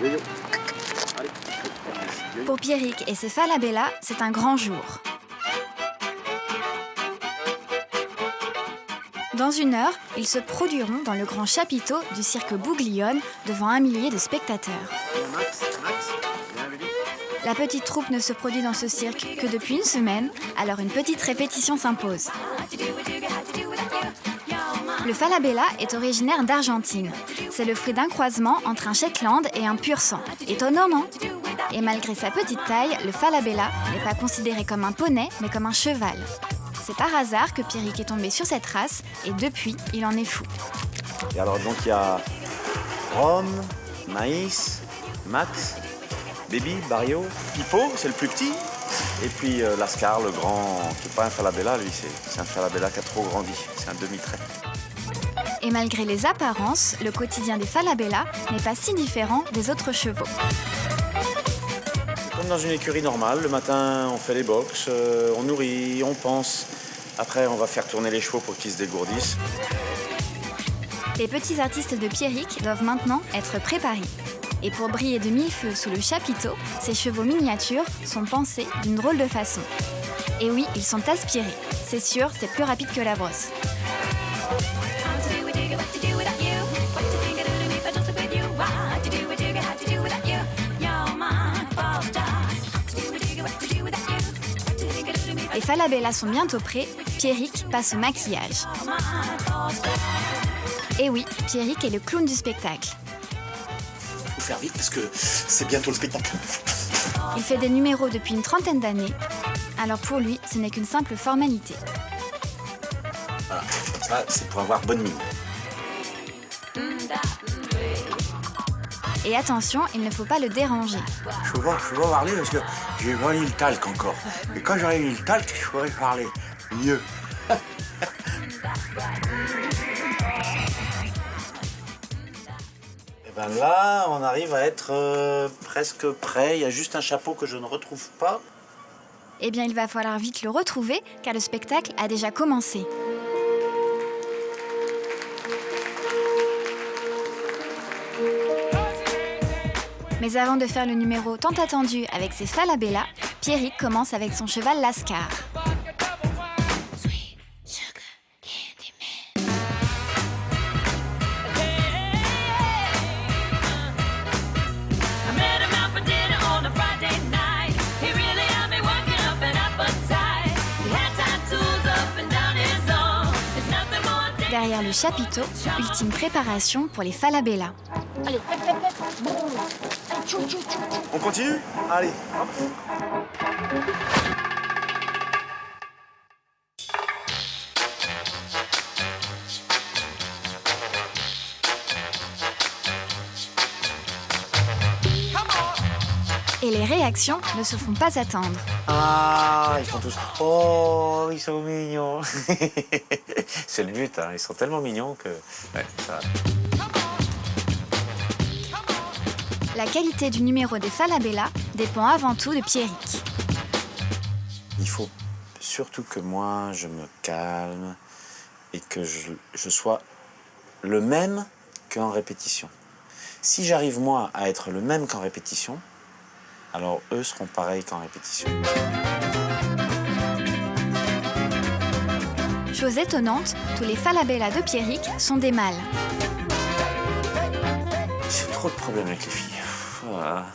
Yo-yo. Allez. Yo-yo. Pour Pierrick et ses Falabella, c'est un grand jour. Dans 1 heure, ils se produiront dans le grand chapiteau du cirque Bouglione devant 1 millier de spectateurs. Max, viens Lily. La petite troupe ne se produit dans ce cirque que depuis 1 semaine, alors une petite répétition s'impose. Le Falabella est originaire d'Argentine. C'est le fruit d'un croisement entre un Shetland et un pur sang. Étonnant, non ? Et malgré sa petite taille, le Falabella n'est pas considéré comme un poney, mais comme un cheval. C'est par hasard que Pierrick est tombé sur cette race, et depuis, il en est fou. Et alors donc il y a Rome, Maïs, Max, Baby, Barrio, Hippo, c'est le plus petit. Et puis Lascar, le grand, qui n'est pas un Falabella, lui, c'est un Falabella qui a trop grandi, c'est un demi-trait. Et malgré les apparences, le quotidien des Falabella n'est pas si différent des autres chevaux. Comme dans une écurie normale, le matin on fait les box, on nourrit, on pense. Après on va faire tourner les chevaux pour qu'ils se dégourdissent. Les petits artistes de Pierrick doivent maintenant être préparés. Et pour briller de 1000 feux sous le chapiteau, ces chevaux miniatures sont pensés d'une drôle de façon. Et oui, ils sont aspirés. C'est sûr, c'est plus rapide que la brosse. Les Falabella sont bientôt prêts, Pierrick passe au maquillage. Et oui, Pierrick est le clown du spectacle. Faut faire vite parce que c'est bientôt le spectacle. Il fait des numéros depuis une 30aine d'années, alors pour lui, ce n'est qu'une simple formalité. Voilà, ça c'est pour avoir bonne mine. Et attention, il ne faut pas le déranger. Je peux pas parler parce que j'ai pas eu le talc encore. Et quand j'aurai eu le talc, je pourrai parler mieux. Et ben là, on arrive à être presque prêt. Il y a juste un chapeau que je ne retrouve pas. Eh bien, il va falloir vite le retrouver, car le spectacle a déjà commencé. Mais avant de faire le numéro tant attendu avec ses Falabella, Pierrick commence avec son cheval Lascar. Derrière le chapiteau, ultime préparation pour les Falabella. Allez, On continue? Allez, hop. Et les réactions ne se font pas attendre. Ah, ils sont tous... Oh, ils sont mignons. C'est le but, hein. Ils sont tellement mignons que... Ouais, ça va. La qualité du numéro des Falabella dépend avant tout de Pierrick. Il faut surtout que moi, je me calme et que je sois le même qu'en répétition. Si j'arrive, moi, à être le même qu'en répétition, alors eux seront pareils qu'en répétition. Chose étonnante, tous les Falabella de Pierrick sont des mâles. J'ai trop de problèmes avec les filles. Voilà.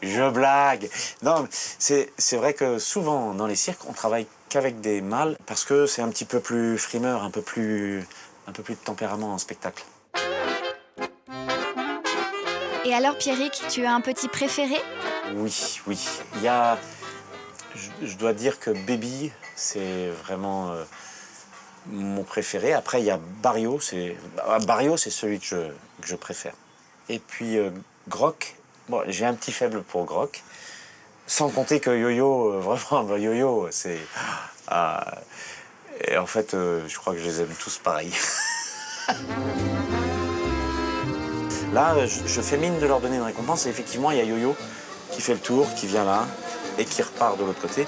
Je blague. Non, c'est vrai que souvent dans les cirques, on travaille qu'avec des mâles parce que c'est un petit peu plus frimeur, un peu plus de tempérament en spectacle. Et alors Pierrick, tu as un petit préféré? Oui. Il y a... Je dois dire que Baby, c'est vraiment mon préféré. Après, il y a Barrio. Barrio, c'est celui que je préfère. Et puis Groc. Bon, j'ai un petit faible pour Groc. Sans compter que Yo-Yo, vraiment, Yo-Yo, c'est... et en fait, je crois que je les aime tous pareil. Là, je fais mine de leur donner une récompense et effectivement, il y a Yo-Yo qui fait le tour, qui vient là et qui repart de l'autre côté.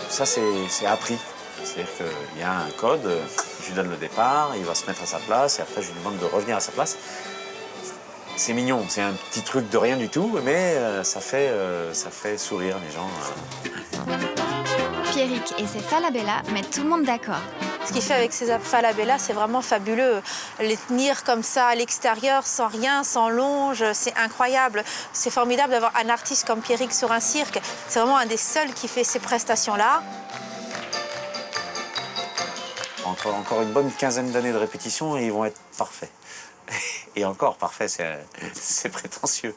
Ça, c'est appris. C'est-à-dire qu'il y a un code, je lui donne le départ, il va se mettre à sa place et après, je lui demande de revenir à sa place. C'est mignon, c'est un petit truc de rien du tout, mais ça fait sourire les gens. Pierrick et ses falabella mettent tout le monde d'accord. Ce qu'il fait avec ces falabella, c'est vraiment fabuleux. Les tenir comme ça à l'extérieur, sans rien, sans longe, c'est incroyable. C'est formidable d'avoir un artiste comme Pierrick sur un cirque. C'est vraiment un des seuls qui fait ces prestations-là. Encore une bonne quinzaine d'années de répétition et ils vont être parfaits. Et encore parfait, c'est prétentieux.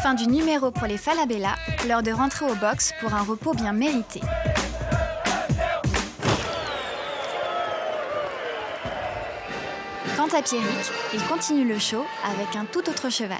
Fin du numéro pour les falabella, l'heure de rentrer au box pour un repos bien mérité. Quant à Pierrick, il continue le show avec un tout autre cheval.